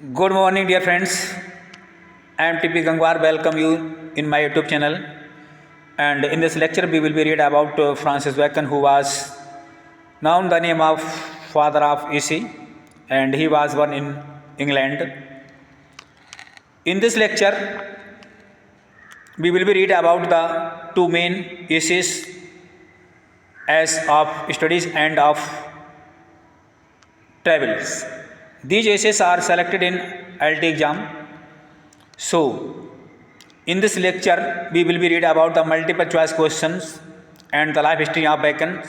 Good morning, dear friends. I am TP Gangwar. Welcome you in my YouTube channel. And in this lecture, we will be read about Francis Bacon, who was known the name of father of EC, and he was born in England. In this lecture, we will be read about the two main essays as of studies and of travels. These essays are selected in IELTS exam. So, in this lecture, we will be read about the multiple choice questions and the life history of Bacon.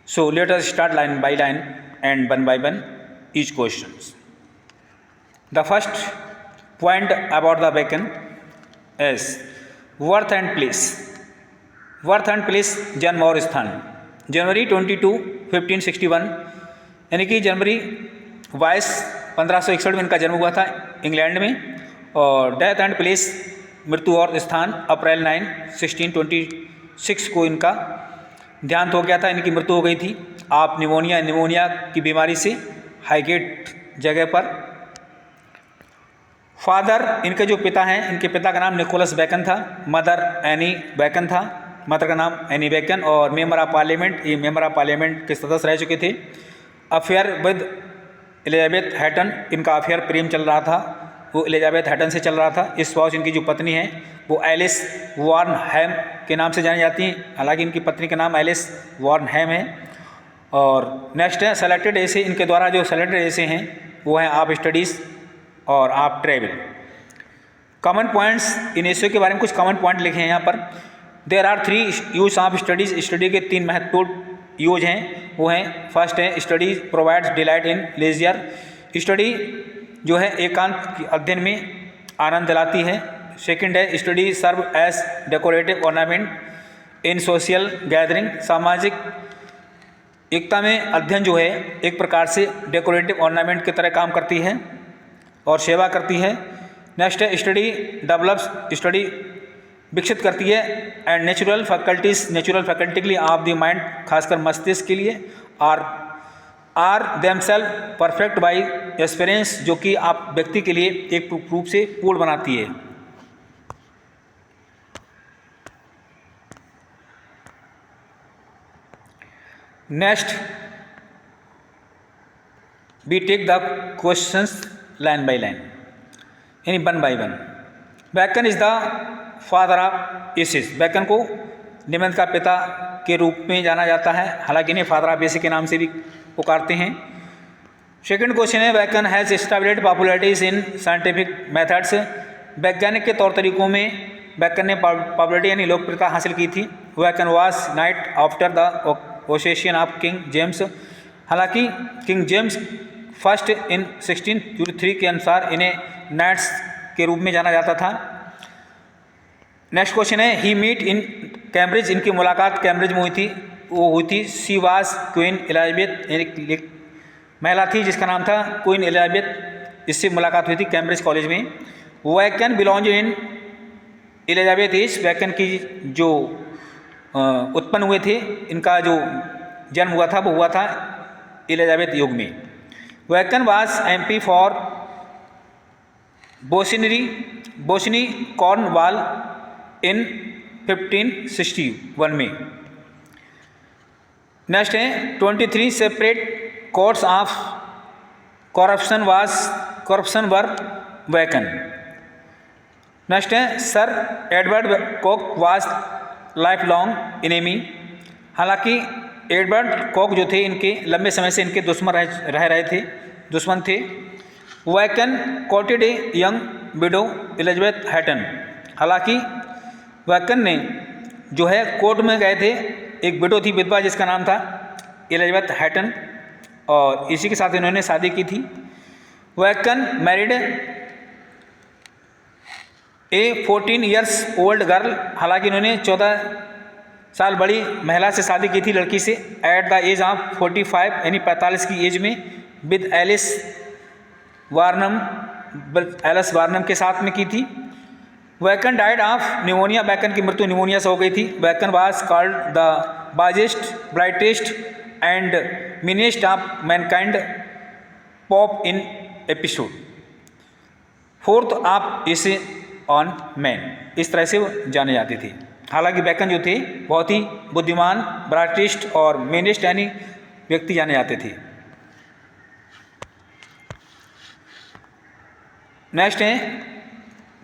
So, let us start line by line and one by one each questions. The first point about the Bacon is birth and place. Birth and place जन्म और स्थान जनवरी 22, 1561 यानी कि जनवरी 22, 1561 में इनका जन्म हुआ था इंग्लैंड में, और डेथ एंड प्लेस मृत्यु और स्थान अप्रैल 9, 1626 को इनका देहांत हो गया था, इनकी मृत्यु हो गई थी आप निमोनिया की बीमारी से हाईगेट जगह पर। फादर इनके जो पिता हैं, इनके पिता का नाम निकोलस बेकन था, मदर एनी बेकन था, मदर का नाम एनी बेकन, और मेंबर ऑफ पार्लियामेंट, ये मेंबर ऑफ पार्लियामेंट के सदस्य रह चुके थे। अफेयर विद एलिजाबेथ हैटन, इनका अफेयर प्रेम चल रहा था वो एलिजाबेथ हैटन से चल रहा था। इस स्पाउस इनकी जो पत्नी है वो एलिस वार्नहैम के नाम से जानी जाती हैं, हालांकि इनकी पत्नी का नाम एलिस वार्नहैम है। और नेक्स्ट है सेलेक्टेड ऐसे, इनके द्वारा जो सेलेक्टेड ऐसे हैं वो हैं आप स्टडीज़ और आप ट्रेवल। कॉमन पॉइंट्स इन ऐसे के बारे में कुछ कॉमन पॉइंट लिखे हैं यहाँ पर। There are 3 use of studies, study के 3 महत्वपूर्ण यूज हैं, वो हैं फर्स्ट है study provides delight in leisure, study जो है एकांत अध्ययन में आनंद दिलाती है। सेकंड है study serve as decorative ornament in social gathering, सामाजिक एकता में अध्ययन जो है एक प्रकार से डेकोरेटिव ऑर्नामेंट की तरह काम करती है और सेवा करती है। नेक्स्ट है स्टडी डेवलप्स, स्टडी विकसित करती है and natural faculties, natural faculty के लिए ऑफ द माइंड, खासकर मस्तिष्क के लिए, are themselves perfect by experience, जो कि आप व्यक्ति के लिए एक रूप से पूर्ण बनाती है। Next we take the questions line by line यानी one by one. Bacon is the father of essays, Bacon को निबंध का पिता के रूप में जाना जाता है, हालांकि इन्हें फादर ऑफ एसेस के नाम से भी पुकारते हैं। सेकंड क्वेश्चन है Bacon has established popularities in scientific methods, वैज्ञानिक के तौर तरीकों में बैकन ने पॉपुलैरिटी यानी लोकप्रियता हासिल की थी। Bacon was knight after the accession of King James, हालांकि किंग जेम्स फर्स्ट इन 1603 के अनुसार इन्हें नाइट्स के रूप में जाना जाता था। नेक्स्ट क्वेश्चन है ही मीट इन कैम्ब्रिज, इनकी मुलाकात कैम्ब्रिज में हुई थी, वो हुई थी सी वाज क्वीन एलिजाबेथ, एक महिला थी जिसका नाम था क्वीन एलिजाबेथ, इससे मुलाकात हुई थी कैम्ब्रिज कॉलेज में। Bacon belong in Elizabeth age, Bacon की जो उत्पन्न हुए थे, इनका जो जन्म हुआ था वो हुआ था एलिजाबेथ युग में। Bacon was MP for Bossiney Cornwall in 1561 में। नेक्स्ट है 23 separate courts of corruption were Bacon. Next है sir Edward Coke was lifelong enemy, हालांकि एडवर्ड कॉक जो थे इनके लंबे समय से इनके दुश्मन थे। Bacon courted a young widow Elizabeth Hatton, हालांकि बैकन ने जो है कोर्ट में गए थे, एक विडो थी विधवा जिसका नाम था एलिजाबेथ हैटन, और इसी के साथ इन्होंने शादी की थी। बैकन मैरिड ए 14 ईयर्स ओल्ड गर्ल, हालांकि इन्होंने 14 साल बड़ी महिला से शादी की थी, लड़की से, एट द एज ऑफ 45 यानी 45 की एज में, विद एलिस वार्नम के साथ में की थी। Bacon died of pneumonia, Bacon की मृत्यु निमोनिया से हो गई थी। Bacon was called the wisest brightest and meanest of mankind Pope in episode. Fourth, आप इसे ऑन मैन, इस तरह से वो जाने जाते थे। हालांकि बैकन जो थे बहुत ही बुद्धिमान, ब्राइटेस्ट और मेनेस्ट यानी व्यक्ति जाने जाते थे। नेक्स्ट है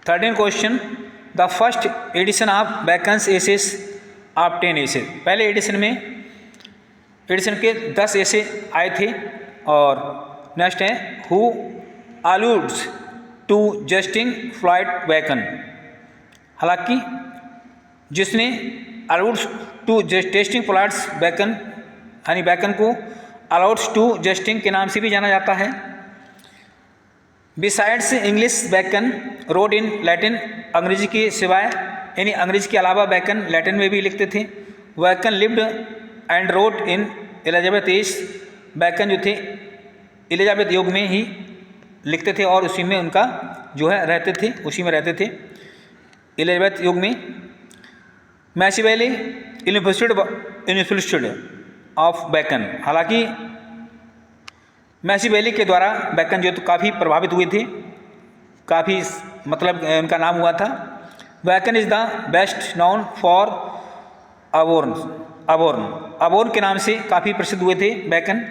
13 question, the first edition of Bacon's essays of 10 essay. पहले एडिशन के 10 एसे आए थे। और नेक्स्ट है who alludes to Justin Floyd Bacon. हालांकि जिसने alludes to Justin Floyd Bacon यानी बैकन को अलूड्स टू जस्टिन के नाम से भी जाना जाता है। Besides English bacon road in Latin, अंग्रेजी के सिवाय यानी अंग्रेजी के अलावा बैकन लैटिन में भी लिखते थे। Bacon lived and rode in Elizabeth age. Bacon जो थे एलिजाबेथ युग में ही लिखते थे और उसी में उनका जो है रहते थे, उसी में रहते थे एलिजाबेथ युग में। मैचिवेली इन्फ्लुएंस्ड ऑफ बैकन। हालांकि मैचिवेली के द्वारा बैकन जो तो काफ़ी प्रभावित हुए थे, काफ़ी मतलब उनका नाम हुआ था। Bacon is the best known for अबोर्न के नाम से काफ़ी प्रसिद्ध हुए थे बैकन।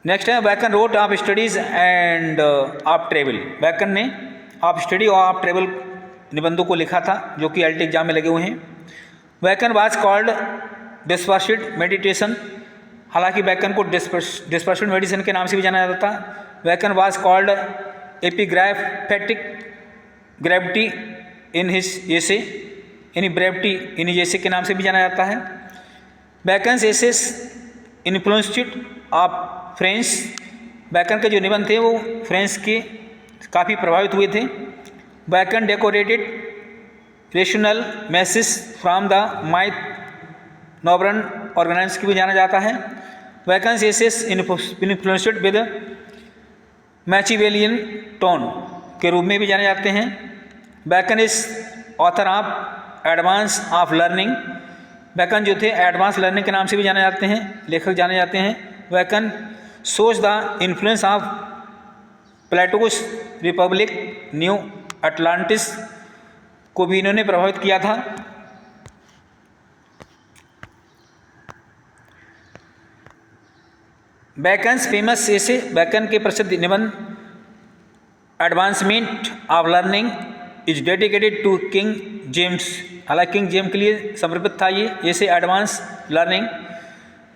नेक्स्ट है Bacon wrote of studies and of travel. Bacon ने ऑफ स्टडी और ऑफ ट्रेवल निबंधों को लिखा था जो कि एलटी एग्जाम में लगे हुए हैं। Bacon was called dispersed meditation. हालांकि बैकन को डिस्पर्सिड मेडिसिन के नाम से भी जाना जाता था। Bacon was called epigrammatic gravity in his essay, यानी ब्रेविटी इन हिज एसे के नाम से भी जाना जाता है। Bacon's essays influenced of French. Bacon के जो निबंध थे वो फ्रेंच के काफ़ी प्रभावित हुए थे। Bacon decorated rational message from the myth नॉबरन ऑर्गेनाइज की भी जाना जाता है। Bacon's essays influenced with Machiavellian tone के रूप में भी जाने जाते हैं। Bacon is author of advance of learning. Bacon जो थे एडवांस लर्निंग के नाम से भी जाने जाते हैं, लेखक जाने जाते हैं। Bacon shows the influence of plateaus Republic new Atlantis को भी इन्होंने प्रभावित किया था। बैकन्स फेमस एसे। बैकन के प्रसिद्ध निबंध advancement of learning is dedicated to King James. हालांकि किंग जेम्स के लिए समर्पित था ये ऐसे एडवांस लर्निंग।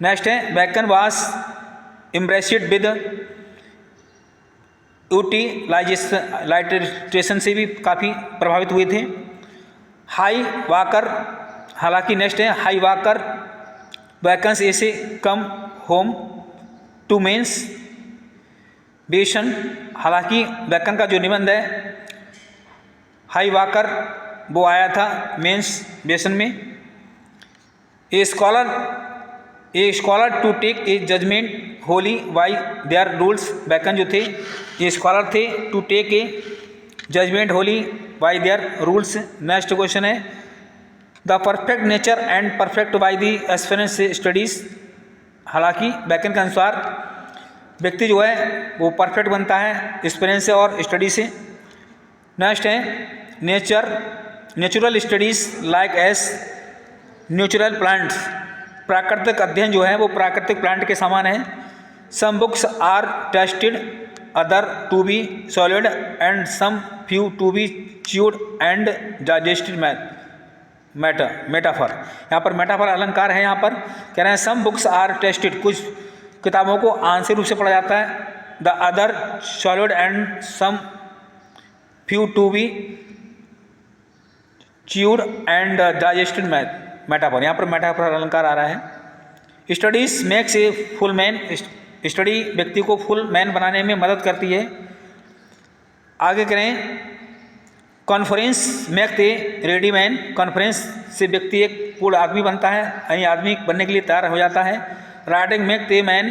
नेक्स्ट है Bacon was impressed with utilisation से भी काफ़ी प्रभावित हुए थे। Hugh Walker. हालांकि नेक्स्ट है Hugh Walker Bacon's essays come home to men's बेशन। हालांकि बैकन का जो निबंध है हाई वाकर वो आया था मेंस बेशन में। A scholar to take a judgement wholly by their rules. Bacon जो थे ये स्कॉलर थे to take a judgement wholly by their rules. Next question है the perfect nature and perfect by the experience studies. हालांकि Bacon के अनुसार व्यक्ति जो है वो परफेक्ट बनता है एक्सपीरियंस से और स्टडी से। नेक्स्ट है natural studies like S natural plants. प्राकृतिक अध्ययन जो है वो प्राकृतिक प्लांट के समान है। Some books are tasted other to be solid and some few to be chewed and digested metaphor. यहाँ पर मेटाफर अलंकार है। यहाँ पर कह रहे हैं सम बुक्स आर टेस्टेड, कुछ किताबों को आंशिक रूप से पढ़ा जाता है। The other solid and some few to be chewed and digested metaphor. यहाँ पर मेटाफर अलंकार आ रहा है। Studies makes a full man. Study व्यक्ति को फुल मैन बनाने में मदद करती है। आगे करें conference make a ready man. Conference से व्यक्ति एक पूर्ण आदमी बनता है, यानी आदमी बनने के लिए तैयार हो जाता है। Writing make a man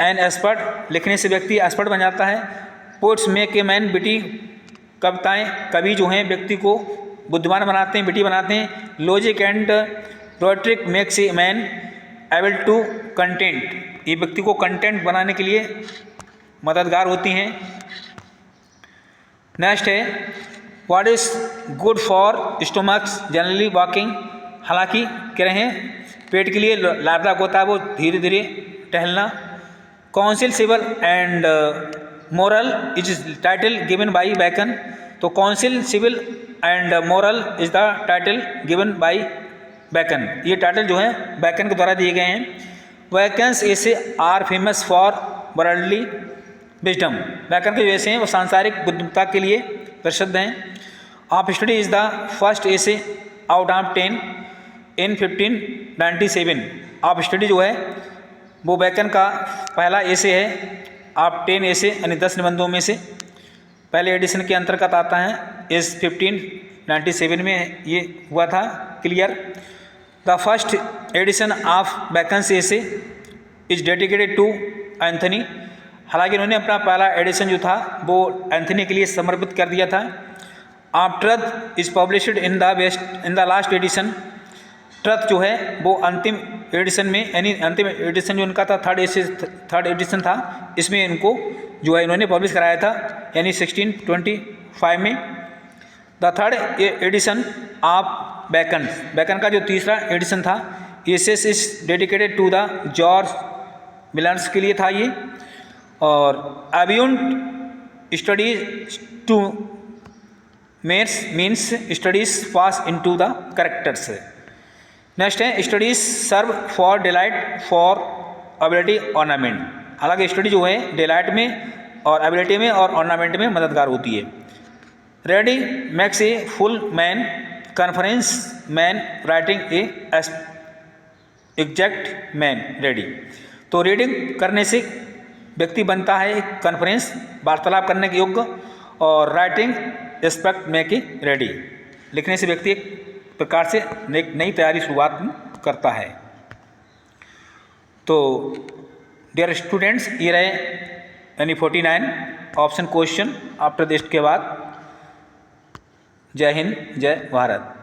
an expert. लिखने से व्यक्ति एक्सपर्ट बन जाता है। Poets make a man witty. कविताएं कवि जो हैं व्यक्ति को बुद्धिमान बनाते हैं, विटी बनाते हैं। Logic and rhetoric makes a man able to content. ये व्यक्ति को कंटेंट बनाने के लिए मददगार होती हैं। नेक्स्ट है what is good for stomachs generally walking, हालांकि कह रहे हैं पेट के लिए लाभदायक होता है वो धीरे धीरे टहलना। Council civil and moral is title given by Bacon, तो council civil and moral is the title given by Bacon, ये टाइटल जो है बैकन के द्वारा दिए गए हैं। Bacon's essays are famous for worldly wisdom, Bacon के जो ऐसे हैं वो सांसारिक बुद्धिमत्ता के लिए प्रसिद्ध हैं। Of study is the first essay out of 10 in 1597, of study जो है वो बैकन का पहला ऐसे है आप 10 ऐसे यानी 10 निबंधों में से पहले एडिशन के अंतर्गत आता है। इस 1597 में ये हुआ था clear. The first edition of Bacon's essay is dedicated to Anthony, हालांकि उन्होंने अपना पहला एडिशन जो था वो एंथनी के लिए समर्पित कर दिया था। Of truth is published in the last addition, truth जो है वो अंतिम एडिशन में यानी अंतिम एडिशन जो उनका था थर्ड एडिशन था, इसमें इनको जो है इन्होंने पब्लिश कराया था यानी 1625 में। The third edition of Bacon का जो तीसरा एडिशन था इस is dedicated to the George Millers के लिए था ये। और abound studies to means studies pass into the characters. Next है studies serve for delight for ability ornament, हालांकि स्टडी जो है डिलाइट में और एबिलिटी में और ऑर्नामेंट में मददगार होती है। Ready makes a full man, conference man writing a exact man ready, तो रीडिंग करने से व्यक्ति बनता है एक कॉन्फ्रेंस वार्तालाप करने के योग्य, और राइटिंग एस्पेक्ट मेकिंग रेडी, लिखने से व्यक्ति एक प्रकार से नई तैयारी शुरुआत करता है। तो डियर स्टूडेंट्स ये रहे यानी 49 ऑप्शन क्वेश्चन आफ्टर दिस के बाद। जय हिंद, जय भारत।